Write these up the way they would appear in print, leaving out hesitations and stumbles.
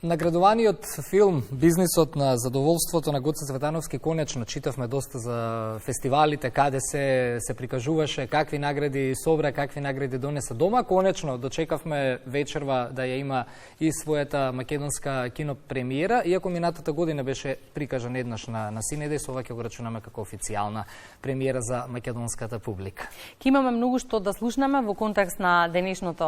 Наградуваниот филм "Бизнисот на задоволството" на Гоце Цветановски, конечно читавме доста за фестивалите, каде се прикажуваше, какви награди собра, какви награди донесе дома. Конечно дочекавме вечерва да ја има и својата македонска кинопремиера, иако минатата година беше прикажан еднаш на Синеде, со ова ќе го рачунаме како официјална премиера за македонската публика. Ке имаме многу што да слушнаме во контекст на денешното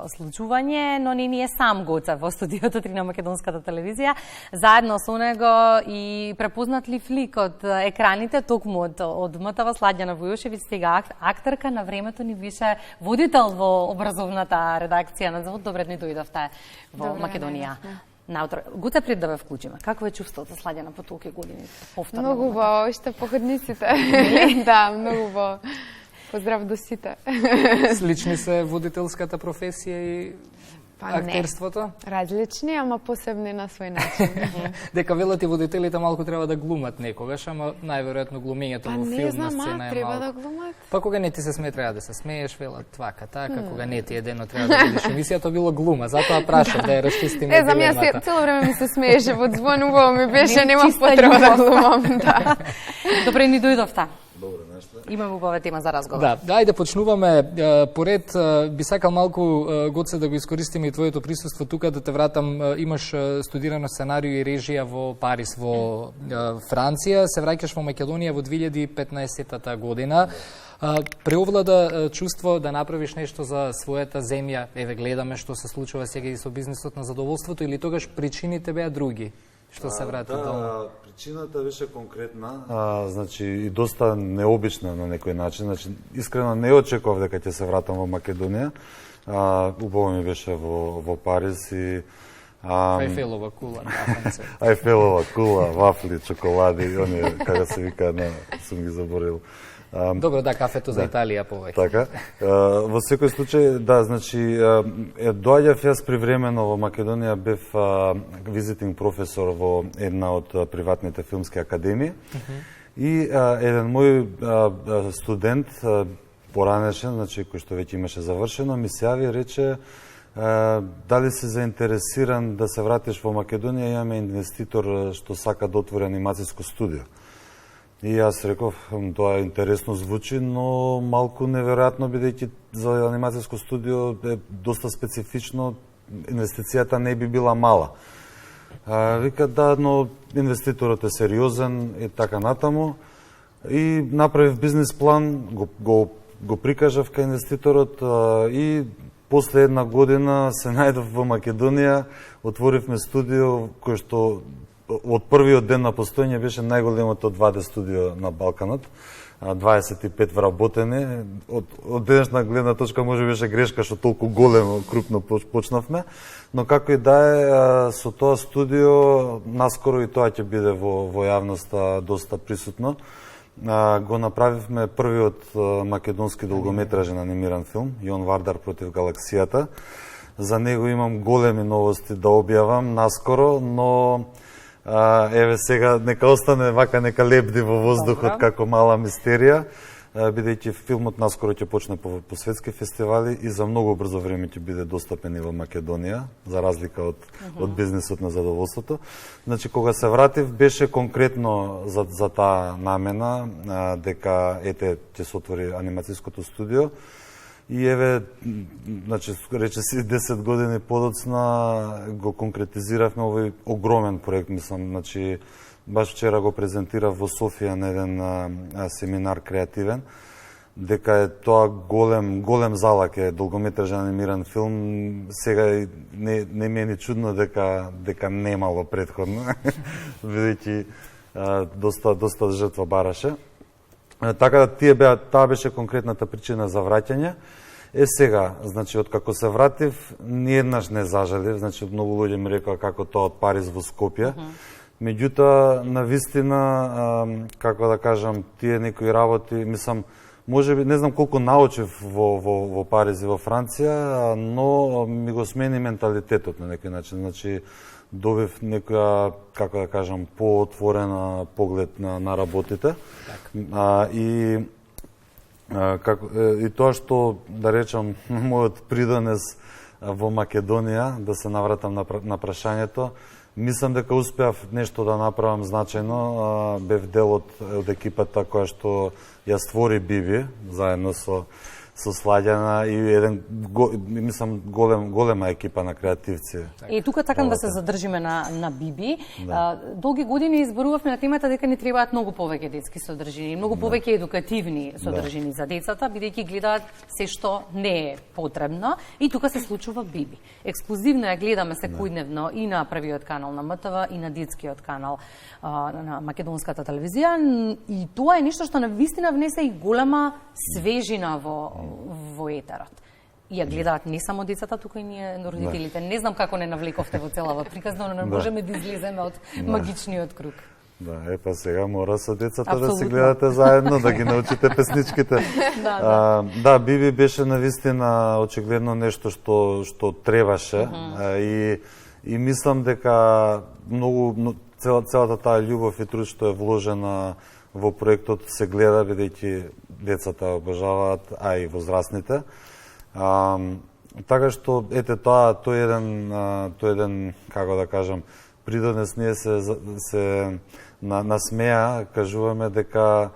случување, но не е сам Гоце во студиото 3 на македонската телевизија. Заедно со него и препознатлив лик од екраните, токму од МТВ, Сладјана Војошевиќ, сега актерка, на времето ни беше водител во образовната редакција на Завод. Добре ни дојдовте во Македонија. Наутро. Гоце, пред да ве вклучиме, какво е чувството, Сладјана, по толку години? Многу убаво, уште походниците. Да, многу убаво. Поздрав до сите. Слични се водителската професија и актерството? Различни, ама посебни на свој начин. Дека велат и водителите малку треба да глумат некогаш, ама најверојатно глумењето во филм на сцена е треба малку. да глумат. Па кога не ти се смее, треба да се смееш, велат твака, така, кога не ти е дено, треба да видиш емисијата, било глума, затоа прашав да ја расчистиме за дилемата. цело време ми се смееше, во звон убаво ми беше, нема потреба да глумам. Да. Добре ни дојдовте. Добре, нешто. Имаме убава тема за разговор. Да, ајде почнуваме. Поред, би сакал малку, Гоце, да го искористиме и твоето присуство тука, да те вратам. Имаш студирано сценарио и режија во Париз, во Франција. Се враќаш во Македонија во 2015 година. Преовлада чувство да направиш нешто за својата земја. Еве, гледаме што се случува сега и со бизнисот на задоволството, или тогаш причините беа други? Што се врати дома? Причината беше конкретна, значи и доста необична на некој начин. Значи искрено не очекував дека ќе се вратам во Македонија. Убаво ми беше во Париз и Ајфелова кула, кафенце. Ајфелова кула, вафли, чоколади, оние како се вика, сум ги заборил. Добро, да, кафето за Италија повеќе. Така. Во секој случај, да, значи, доаѓав јас привремено во Македонија, бев визитинг професор во една од приватните филмски академии. И еден мој студент, поранешен, значи, кој што веќе имаше завршено, ми се јави и рече дали си заинтересиран да се вратиш во Македонија, имаме инвеститор што сака да отвори анимацијско студио. И јас реков, тоа интересно звучи, но малку неверојатно, бидејќи за анимацијско студио е доста специфично, инвестицијата не би била мала. Вика, да, но инвеститорот е сериозен и така натаму. И направив бизнес план, го прикажав кај инвеститорот и после една година се најдов во Македонија, отворивме студио кој што од првиот ден на постоење беше најголемото 2D студио на Балканот, 25 вработени. Од денешна гледна точка може беше грешка што толку големо, крупно почнавме, но како и да е, со тоа студио наскоро и тоа ќе биде во јавноста доста присутно. Го направивме првиот македонски долгометражен анимиран филм, Јон Вардар против галаксијата. За него имам големи новости да објавам наскоро, но еве сега нека остане вака, нека лебди во воздухот како мала мистерија, бидејќи филмот наскоро ќе почне по светски фестивали и за многу брзо време ќе биде достапен и во Македонија, за разлика од бизнисот на задоволството. Значи, кога се вратив, беше конкретно за таа намена, дека ете ќе се отвори анимацијското студио. И еве, значи, рече си 10 години подоцна го конкретизиравме овој огромен проект, мислам, значи, баш вчера го презентирав во Софија на еден семинар креативен, дека е тоа голем залак е долгометражен анимиран филм. Сега не ми е ни чудно дека немало претходно, бидејќи доста жртва бараше. Така да таа беше конкретната причина за враќање. Сега, значи, откако се вратив, ниеднаш не зажалив, значи, многу луѓе ми рекоа како тоа од Париз во Скопје. Меѓутоа, навистина, како да кажам, тие некои работи, мислам, можеби, не знам колку научив во Париз и во Франција, но ми го смени менталитетот на некој начин. Значи, добив некоја, како да кажам, поотворена поглед на работите. И тоа што, да речам, мојот придонес во Македонија, да се навратам на прашањето. Мислам дека успеав нешто да направам значајно. Бев дел од екипата која што ја створи Биби, заедно со Сладјана и мислам голема екипа на креативци. И тука сакам да се задржиме на Биби. Долги години изборувавме на темата дека ни требаат многу повеќе детски содржини, многу повеќе едукативни содржини за децата, бидејќи гледаат се што не е потребно. И тука се случува Биби. Ексклузивно ја гледаме секојдневно и на првиот канал на МТВ и на детскиот канал на македонската телевизија. И тоа е нешто што навистина внесе и голема свежина во етерот. И ја гледаат не само децата, тука и ние родителите. Не знам како не навлековте во целава приказна, но не можеме да излеземе од магичниот круг. Да, па сега мора со децата да се гледате заедно, да ги научите песничките. Да, Биби беше навистина очигледно нешто што требаше и мислам дека целата таа љубов и труд што е вложена во проектот се гледа, бидејќи децата обожаваат, а и возрастните. Така што, ете, тој еден, како да кажам, придонес ние се насмеа, кажуваме дека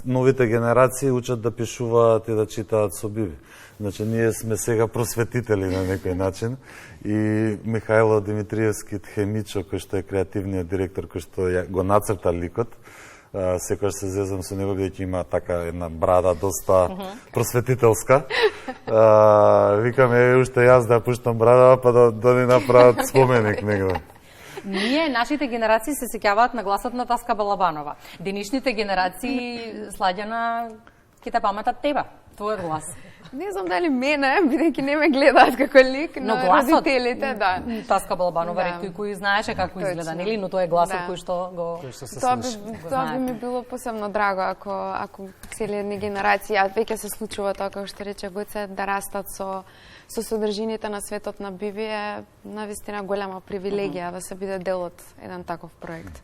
новите генерации учат да пишуваат и да читаат со Биби. Значи, ние сме сега просветители на некој начин и Михајло Димитриевски Хемичо, кој што е креативниот директор, кој што го нацрта ликот, секојаш се зезам со него, бидејќи има така една брада доста просветителска. Викаме, уште јас да пуштам брада, па да ни направат споменик негде. Ние, нашите генерации се сеќаваат на гласот на Таска Балабанова. Денешните генерации, Сладјана, ќе те паметат тебе, твојот глас. Не знам дали мене, бидејќи не ме гледаат како лик, но родителите, да. Таска Балабанова ретко и кој знаеше како изгледа, нели, но тоа е гласот кој што го Тоа би ми било посебно драго ако целени генерации, а веќе се случува тоа како што рече Гоце, да растат со содржините на светот на Биби е навистина голема привилегија да се биде дел од еден таков проект.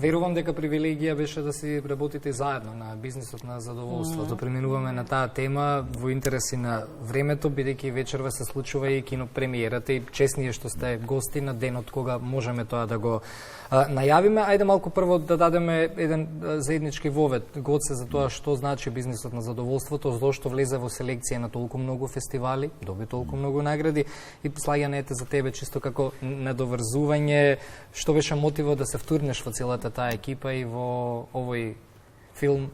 Верувам дека привилегија беше да си работите заедно на бизнисот на задоволството. Преминуваме на таа тема во интереси на времето, бидејќи вечерва се случува и кинопремиерата и честни е што сте гости на денот кога можеме тоа да го најавиме. Ајде малку прво да дадеме еден заеднички вовед, Гоце, за тоа што значи бизнисот на задоволството, зошто влезе во селекција на толку многу фестивали, доби толку многу награди и Слагјане, ете за тебе чисто како надоврзување, што беше мотивот да се втурнеш во целата таа екипа и во овој филм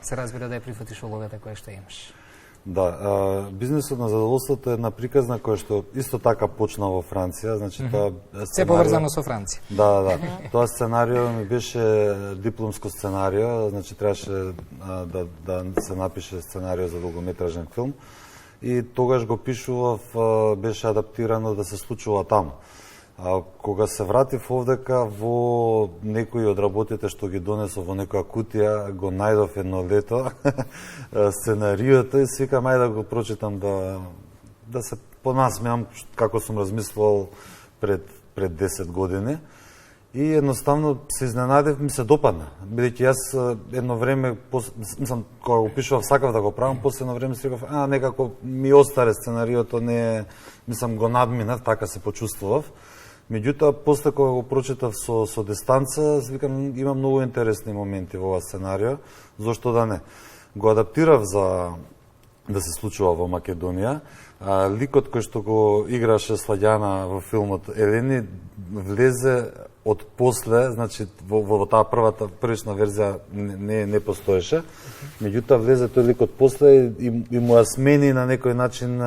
се разбира да ја прифатиш улогата која што имаш. Да, бизнисот на задоволството е една приказна која што исто така почна во Франција, значи тоа се поврзано со Франција. Да. Тоа сценарио ми беше дипломско сценарио, значи требаше да се напише сценарио за долгометражен филм и тогаш го пишував, беше адаптирано да се случува таму. Кога се вратив овдека во некои од работите што ги донесов во некоја кутија, го најдов едно лето сценариото и свикам ајде да го прочитам да се понасмеам како сум размислувал пред 10 години. И едноставно се изненадев, ми се допадна. Бидејќи јас едно време, мислам, кога го пишував, сакав да го правам, после едно време си реков, некако ми остаре сценариото, не, мислам, го надминав, така се почувствував. Меѓутоа, после кога го прочитав со дистанца, викам, има многу интересни моменти во ова сценарио, зошто да не. Го адаптирав за да се случува во Македонија. Ликот кој што го играше Сладјана во филмот Елени влезе од после, значи во таа првична верзија не постоеше. Меѓутоа влезе тој лик од после и му ја смени на некој начин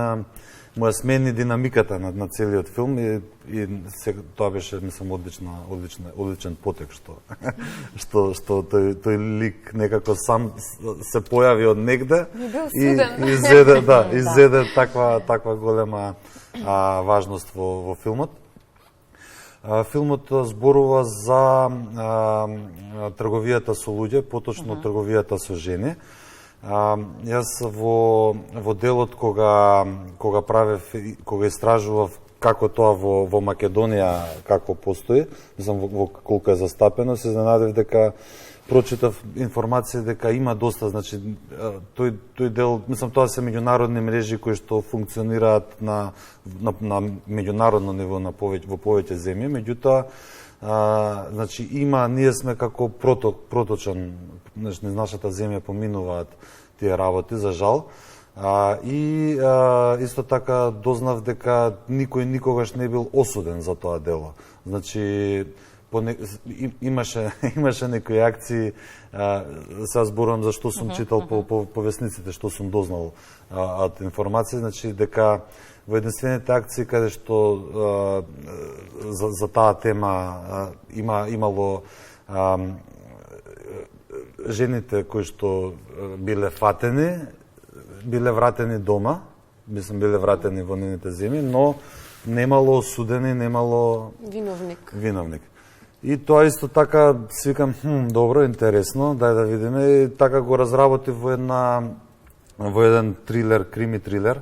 му ја смени динамиката на целиот филм и тоа беше, мислам, одличен потек што тој лик некако сам се појави од негде и изеде таква голема важност во филмот. Филмот зборува за трговијата со луѓе, поточно трговијата со жени. Јас во делот кога истражував како тоа во Македонија како постои, мислам во колку е застапено, се изненадив дека прочитав информација дека има доста, значи тој дел, мислам тоа се меѓународни мрежи кои што функционираат на меѓународно ниво во повеќе земји, меѓутоа значи има, ние сме како проточен, низ нашата земја поминуваат тие работи, за жал. И исто така дознав дека никој никогаш не бил осуден за тоа дело. Значи имаше некои акции, сега зборувам за што сум читал по весниците, што сум дознал од информација, значи дека во единствените акции каде што за таа тема имало жените кои што биле фатени, биле вратени дома, биле вратени во нивните земји, но немало осудени, немало виновник. И тоа исто така си викам, добро, интересно, дај да видиме, и така го разработи во еден трилер, крими трилер,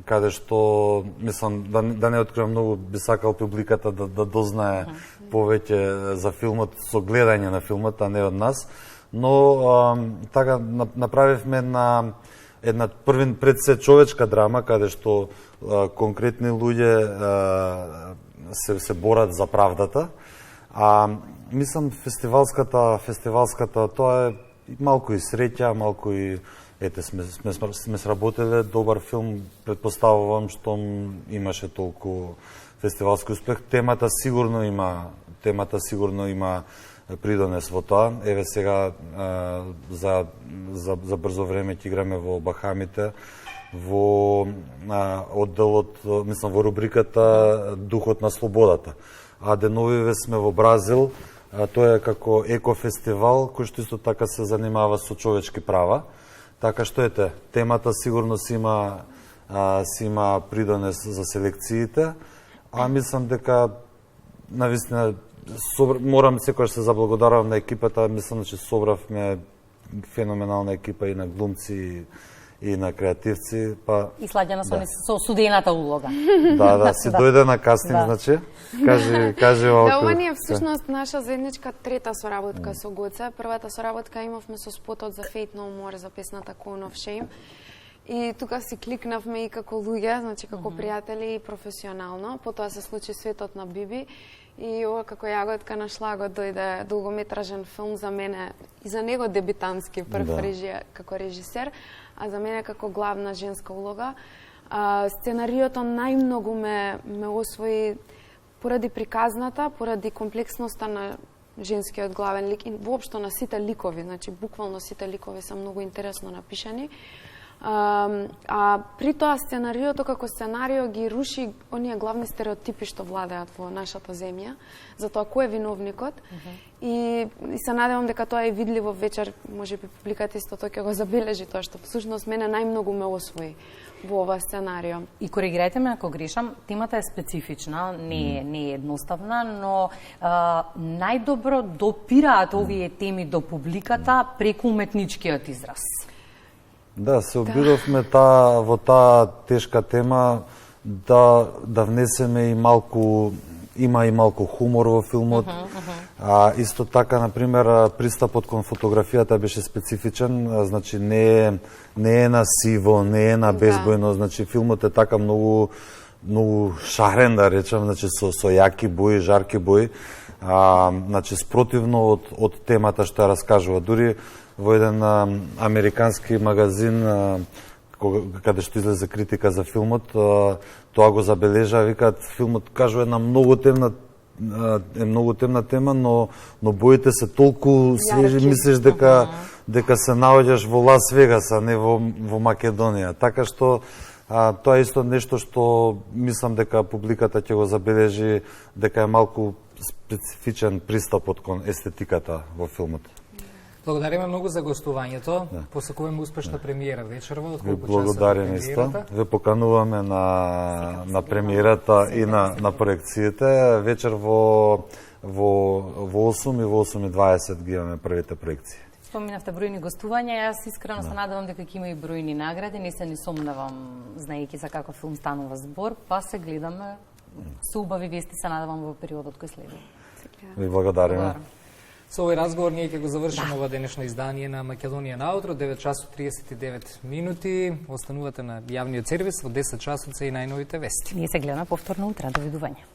каде што, мислам, да не откривам многу, би сакал публиката да дознае повеќе за филмот, со гледање на филмот, а не од нас, но така направивме една пред се човечка драма, каде што конкретни луѓе се борат за правдата. Мислам, фестивалската, тоа е малку и среќа, малку и сме сработиле добар филм, предпоставувам, што имаше толку фестивалски успех. Темата сигурно има придонес во тоа. Еве сега за брзо време ќе играме во Бахамите, во одделот, мислам, во рубриката Духот на слободата. А деновиве сме во Бразил, тоа е како екофестивал, кој што исто така се занимава со човечки права. Така што темата сигурно си има придонес за селекциите, мислам дека навистина морам секогаш се заблагодарам на екипата, мислам че собравме феноменална екипа и на глумци и на креативци, и сладјана со студената улога. Да, си дојде на кастинг, значи. Кажи малку. Да, ова е всушност наша заедничка трета соработка со Гоце. Првата соработка имавме со спотот за Fate No More за песната Cone of Shame. И тука си кликнавме и како луѓе, значи како пријатели и професионално. Потоа се случи Светот на Биби. И ова како јаготка на шлагот дојде долгометражен филм за мене и за него дебитантски режија како режисер, а за мене како главна женска улога. Сценариото најмногу ме освои поради приказната, поради комплексноста на женскиот главен лик и воопшто на сите ликови, значи буквално сите ликови се многу интересно напишани. При тоа сценариото како сценарио ги руши оние главни стереотипи што владеат во нашата земја, за тоа кој е виновникот. И се надевам дека тоа е видливо вечер, можеби публиката исто тоа ќе го забележи тоа што всушност мене најмногу ме освои во ова сценарио. И коригирајте ме ако грешам, темата е специфична, не е едноставна, но најдобро допираат овие теми до публиката преку уметничкиот израз. Да, се обидовме во таа тешка тема да внесеме и малку, има и малку хумор во филмот. Исто така, например, пристапот кон фотографијата беше специфичен, значи не е на сиво, не е на безбојно, значи филмот е така многу шарен, да речем, значи со јаки бои, жарки бои, значи спротивно од темата што ја раскажува. Дури во еден американски магазин, каде што излезе критика за филмот, тоа го забележа, викаат, филмот кажува една многу темна тема, но боите се толку свежи, мислиш дека се наоѓаш во Лас Вегас, а не во Македонија. Така што тоа е исто нешто што мислам дека публиката ќе го забележи, дека е малку специфичен пристапот кон естетиката во филмот. Благодариме многу за гостувањето. Посакуваме успешна премиера вечерва. Од колку часа благодариме исто. Ве покануваме на премиерата и на проекциите. Вечер во 8 и во 8:20 ги имаме првите проекции. Споминавте бројни гостувања, јас искрено се надевам дека ќе има и бројни награди, не се ни сомневам, знаејќи за каков филм станува збор, па се гледаме со убави вести, се надевам во периодот кој следи. Ви благодариме. Со овој разговор ние ќе го завршиме ова денешно издание на Македонија на утро, 9 часот 39 минути. Останувате на јавниот сервис, во 10 часот се и најновите вести. Ние се гледаме повторно утре, довидување.